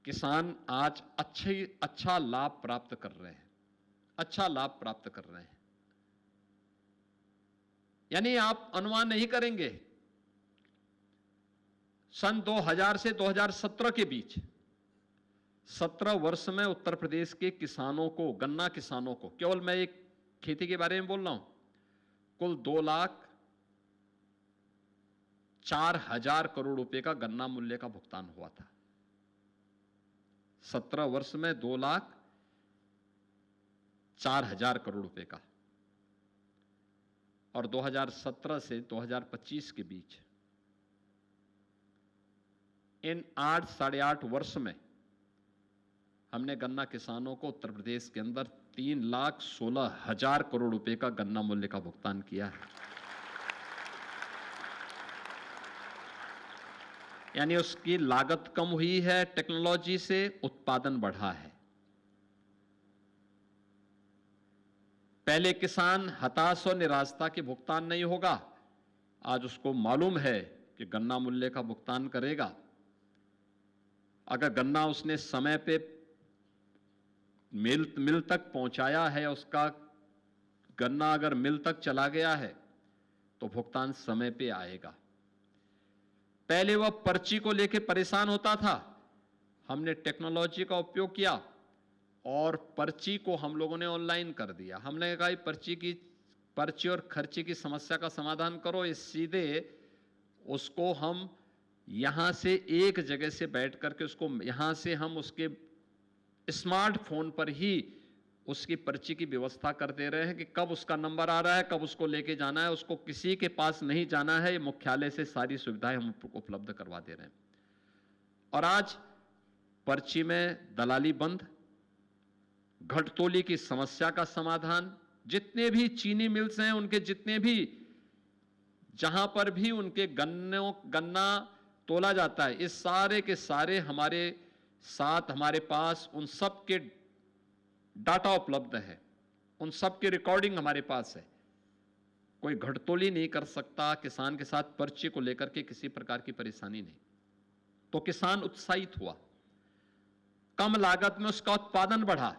किसान आज अच्छा लाभ प्राप्त कर रहे हैं, अच्छा लाभ प्राप्त कर रहे हैं। यानी आप अनुमान नहीं करेंगे, सन 2000 से 2017 के बीच 17 वर्ष में उत्तर प्रदेश के किसानों को, गन्ना किसानों को, केवल मैं एक खेती के बारे में बोल रहा हूं, कुल 2,04,000 करोड़ रुपए का गन्ना मूल्य का भुगतान हुआ था। 17 वर्ष में 2,04,000 करोड़ रुपए का, और 2017 से 2025 के बीच इन 8 साढ़े 8 वर्ष में हमने गन्ना किसानों को उत्तर प्रदेश के अंदर 3,16,000 करोड़ रुपए का गन्ना मूल्य का भुगतान किया है। यानी उसकी लागत कम हुई है, टेक्नोलॉजी से उत्पादन बढ़ा है। पहले किसान हताश और निराशा के भुगतान नहीं होगा, आज उसको मालूम है कि गन्ना मूल्य का भुगतान करेगा। अगर गन्ना उसने समय पे मिल तक पहुंचाया है, उसका गन्ना अगर मिल तक चला गया है तो भुगतान समय पे आएगा। पहले वह पर्ची को लेकर परेशान होता था, हमने टेक्नोलॉजी का उपयोग किया और पर्ची को हम लोगों ने ऑनलाइन कर दिया। हमने कहा पर्ची और खर्चे की समस्या का समाधान करो, इस सीधे उसको हम यहां से एक जगह से बैठ करके उसको यहां से हम उसके स्मार्टफोन पर ही उसकी पर्ची की व्यवस्था कर दे रहे हैं कि कब उसका नंबर आ रहा है, कब उसको लेके जाना है, उसको किसी के पास नहीं जाना है, मुख्यालय से सारी सुविधाएं हम उपलब्ध करवा दे रहे हैं। और आज पर्ची में दलाली बंद, घटतोली की समस्या का समाधान, जितने भी चीनी मिल्स हैं उनके जितने भी, जहां पर भी उनके गन्ना तोला जाता है, इस सारे के सारे हमारे साथ, हमारे पास उन सब के डाटा उपलब्ध है, उन सब की रिकॉर्डिंग हमारे पास है। कोई घटतोली नहीं कर सकता किसान के साथ पर्ची को लेकर के, किसी प्रकार की परेशानी नहीं। तो किसान उत्साहित हुआ, कम लागत में उसका उत्पादन बढ़ा।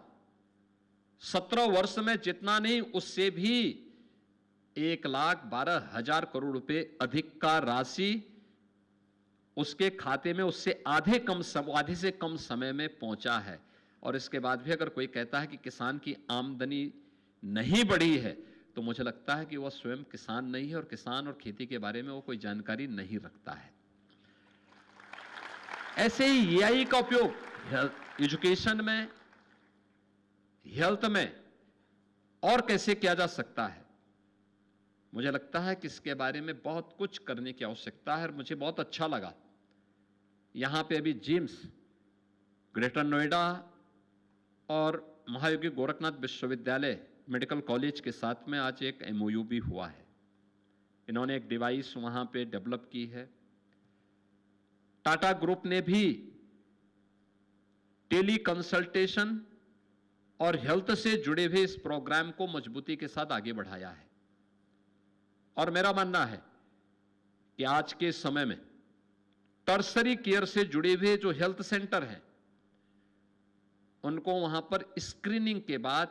17 वर्ष में जितना नहीं, उससे भी 1,12,000 करोड़ रुपए अधिक का राशि उसके खाते में उससे आधे से कम समय में पहुंचा है। और इसके बाद भी अगर कोई कहता है कि किसान की आमदनी नहीं बढ़ी है, तो मुझे लगता है कि वह स्वयं किसान नहीं है और किसान और खेती के बारे में वो कोई जानकारी नहीं रखता है। ऐसे ही एआई का उपयोग एजुकेशन में, हेल्थ में और कैसे किया जा सकता है, मुझे लगता है कि इसके बारे में बहुत कुछ करने की आवश्यकता है। और मुझे बहुत अच्छा लगा, यहां पे अभी जिम्स, ग्रेटर नोएडा और महायोगी गोरखनाथ विश्वविद्यालय मेडिकल कॉलेज के साथ में आज एक एमओयू भी हुआ है। इन्होंने एक डिवाइस वहां पे डेवलप की है। टाटा ग्रुप ने भी टेली कंसल्टेशन और हेल्थ से जुड़े हुए इस प्रोग्राम को मजबूती के साथ आगे बढ़ाया है। और मेरा मानना है कि आज के समय में टर्सरी केयर से जुड़े हुए जो हेल्थ सेंटर हैं, उनको वहां पर स्क्रीनिंग के बाद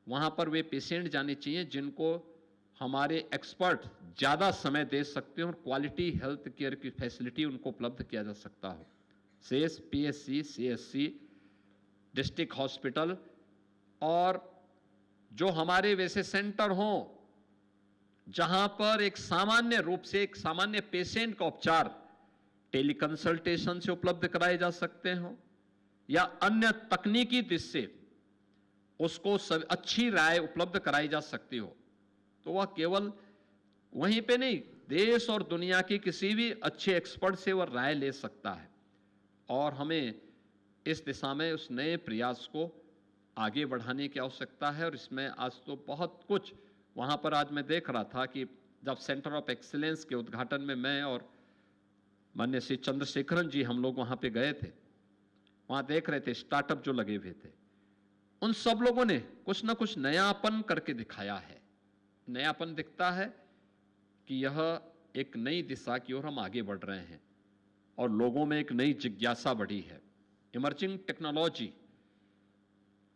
वहां पर वे पेशेंट जाने चाहिए जिनको हमारे एक्सपर्ट ज्यादा समय दे सकते हो और क्वालिटी हेल्थ केयर की फैसिलिटी उनको उपलब्ध किया जा सकता हो। सेस, पीएससी, सीएससी, डिस्ट्रिक्ट हॉस्पिटल, और जो हमारे वैसे सेंटर हों जहां पर एक सामान्य रूप से एक सामान्य पेशेंट का उपचार टेली कंसल्टेशन से उपलब्ध कराए जा सकते हो या अन्य तकनीकी दृष्टि से उसको सब अच्छी राय उपलब्ध कराई जा सकती हो, तो वह केवल वहीं पे नहीं, देश और दुनिया की किसी भी अच्छे एक्सपर्ट से वह राय ले सकता है। और हमें इस दिशा में उस नए प्रयास को आगे बढ़ाने की आवश्यकता है। और इसमें आज तो बहुत कुछ वहां पर, आज मैं देख रहा था कि जब सेंटर ऑफ एक्सीलेंस के उद्घाटन में मैं और माननीय श्री चंद्रशेखरन जी हम लोग वहां पे गए थे, वहां देख रहे थे स्टार्टअप जो लगे हुए थे, उन सब लोगों ने कुछ ना कुछ नयापन करके दिखाया है। नयापन दिखता है कि यह एक नई दिशा की ओर हम आगे बढ़ रहे हैं और लोगों में एक नई जिज्ञासा बढ़ी है। इमर्जिंग टेक्नोलॉजी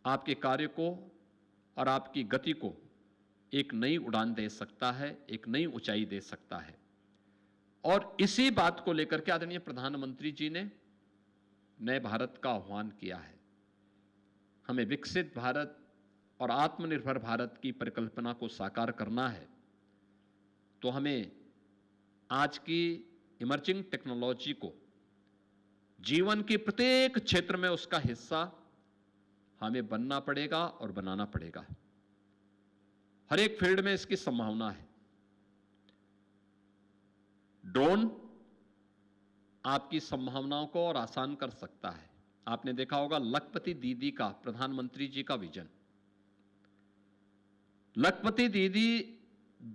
आपके कार्य को और आपकी गति को एक नई उड़ान दे सकता है, एक नई ऊंचाई दे सकता है। और इसी बात को लेकर के आदरणीय प्रधानमंत्री जी ने नए भारत का आह्वान किया है। हमें विकसित भारत और आत्मनिर्भर भारत की परिकल्पना को साकार करना है, तो हमें आज की इमर्जिंग टेक्नोलॉजी को जीवन के प्रत्येक क्षेत्र में उसका हिस्सा हमें बनना पड़ेगा और बनाना पड़ेगा। हर एक फील्ड में इसकी संभावना है। ड्रोन आपकी संभावनाओं को और आसान कर सकता है। आपने देखा होगा लखपति दीदी का, प्रधानमंत्री जी का विजन। लखपति दीदी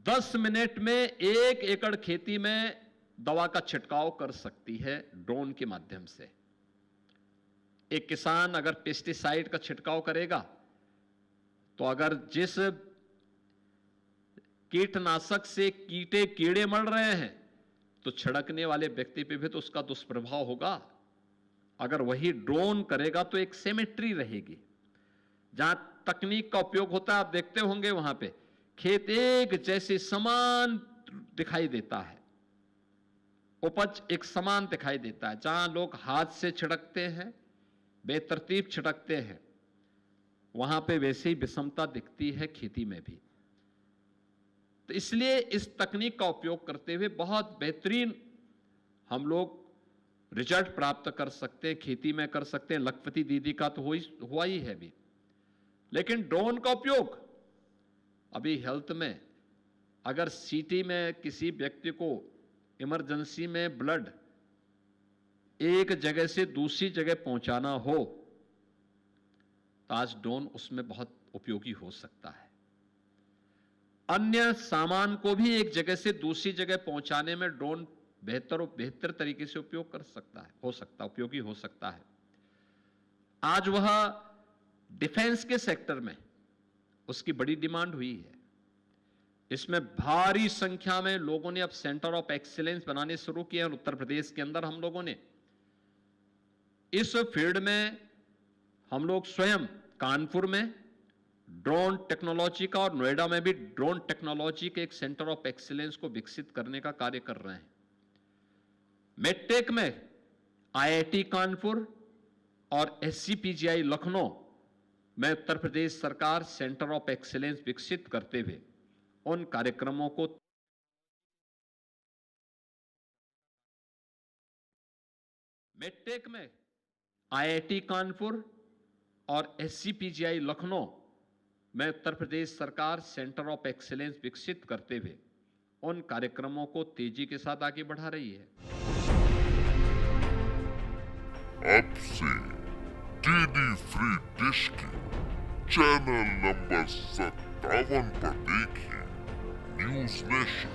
10 मिनट में 1 एकड़ खेती में दवा का छिड़काव कर सकती है ड्रोन के माध्यम से। एक किसान अगर पेस्टिसाइड का छिड़काव करेगा तो अगर जिस कीटनाशक से कीड़े मर रहे हैं तो छिड़कने वाले व्यक्ति पे भी तो उसका दुष्प्रभाव होगा। अगर वही ड्रोन करेगा तो एक सिमेट्री रहेगी। जहां तकनीक का उपयोग होता है, आप देखते होंगे वहां पे खेत एक जैसे समान दिखाई देता है, उपज एक समान दिखाई देता है। जहां लोग हाथ से छिड़कते हैं, बेतरतीब छिड़कते हैं, वहां पे वैसे ही विषमता दिखती है खेती में भी। तो इसलिए इस तकनीक का उपयोग करते हुए बहुत बेहतरीन हम लोग रिजल्ट प्राप्त कर सकते हैं, खेती में कर सकते हैं। लखपति दीदी का तो हुआ ही है भी, लेकिन ड्रोन का उपयोग अभी हेल्थ में, अगर सिटी में किसी व्यक्ति को इमरजेंसी में ब्लड एक जगह से दूसरी जगह पहुंचाना हो तो आज ड्रोन उसमें बहुत उपयोगी हो सकता है। अन्य सामान को भी एक जगह से दूसरी जगह पहुंचाने में ड्रोन बेहतर तरीके से उपयोग कर सकता है, उपयोगी हो सकता है। आज वह डिफेंस के सेक्टर में उसकी बड़ी डिमांड हुई है। इसमें भारी संख्या में लोगों ने अब सेंटर ऑफ एक्सीलेंस बनाने शुरू किए हैं। उत्तर प्रदेश के अंदर हम लोगों ने इस फील्ड में, हम लोग स्वयं कानपुर में ड्रोन टेक्नोलॉजी का और नोएडा में भी ड्रोन टेक्नोलॉजी के एक सेंटर ऑफ एक्सीलेंस को विकसित करने का कार्य कर रहे हैं। मेडटेक में आईआईटी कानपुर और एससीपीजीआई लखनऊ में उत्तर प्रदेश सरकार सेंटर ऑफ एक्सीलेंस विकसित करते हुए उन कार्यक्रमों को मेडटेक में आईआईटी कानपुर और एससीपीजीआई लखनऊ में उत्तर प्रदेश सरकार सेंटर ऑफ एक्सीलेंस विकसित करते हुए उन कार्यक्रमों को तेजी के साथ आगे बढ़ा रही है। अब से टीडी फ्री डिश की चैनल नंबर 57 पर देखिए न्यूज नेशन।